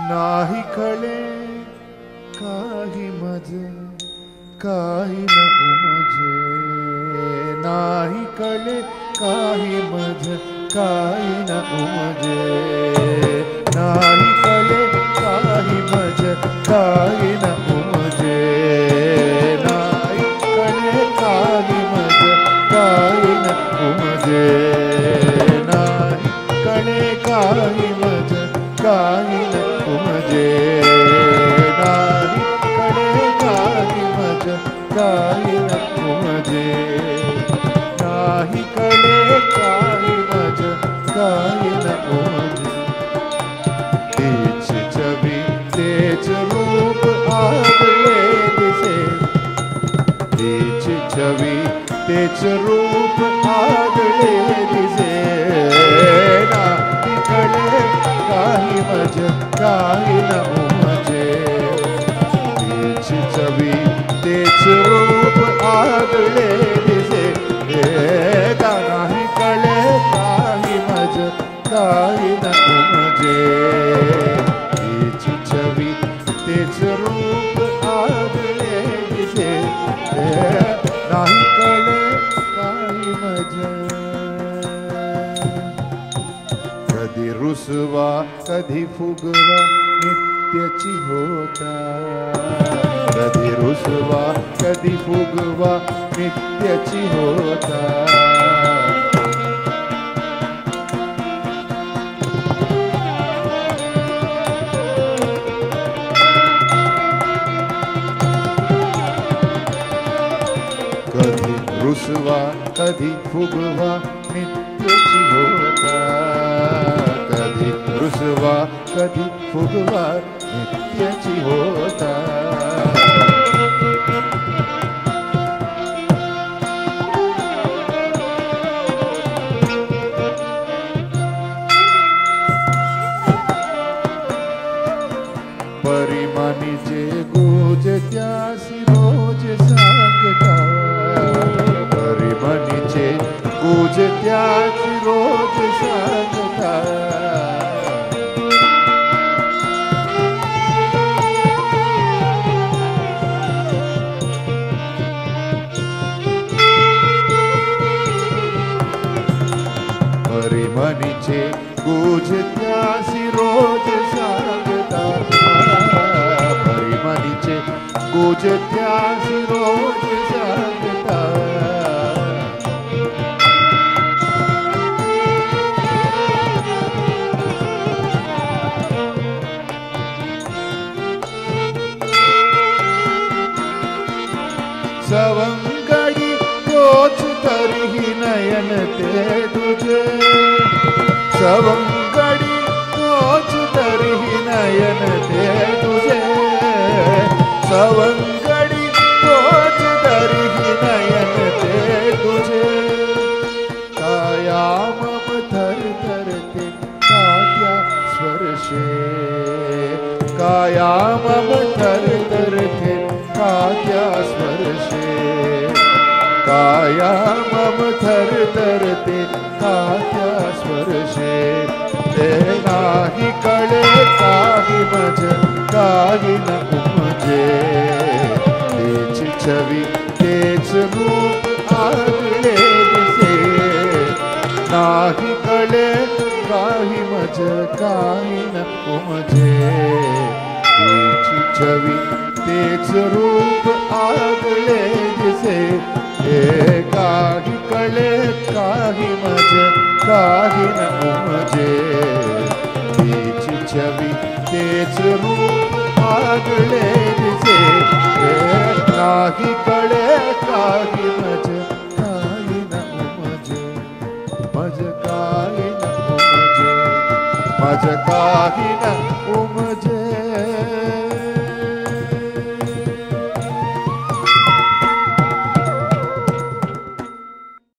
नाही कळे काही मज काही न उमजे, नाही कळे काही मज काही न उमजे, नाही कळे काही मज काही न उमजे, नाही कळे काही मज काही न उमजे, नाही कळे काही मज काही न उमजे, नाही कळे काही मज काही न उमजे, नाही कळे काही मज काही न उमजे. तीच छवी तेच रूप आगळे दिसे, तीच छवी तेच रूप आगळे दिसे, नाही कळे काही मज काही न उमजे, तीच छवी तेच रूप आगळे दिसे, नाही कळे काही मज काही न उमजे, तीच छवी तेच रूप आगळे दिसे, नाही कळे काही मज. कधी रुसवा कधी फुगवा नित्याची होता, कधी रुसवा कधी फुगवा नित्याची होता, कधी रुसवा कधी फुगवा नित्याची होता, कधी रुसवा कधी फुगवा नित्याची होता. परिमानीचे गोज त्यासी रोज सांगता, परिमानीचे गोज त्यासी रोज सांगता, परिमानीचे गोज त्यासी रोज सांगता, परिमानीचे गोज त्यासी रोज सांगता. सवंगडी तोच तरीही नयन ते तुझे, सवंगडी तोच तरीही नयन ते तुझे, सवंगडी तोच तरीही नयन ते तुझे, काया मम थरथरते कात्या स्पर्शे, काया मम थरथरते कात्या स्पर्शे, काया मम थरथरते कात्या स्पर्शे, नाही कळे काही मज काही न उमजे, तेच छवी तेच रूप आगळे दिसे, नाही कळे काही मज काही न उमजे, तेच छवी तेच रूप आगळे दिसे, काही कळे काही मज काही न उमजे, तीच छवी तेच रूप आगळे दिसे, नाही कळे काही मज काही न उमजे, मज काही न उमजे, मज काही न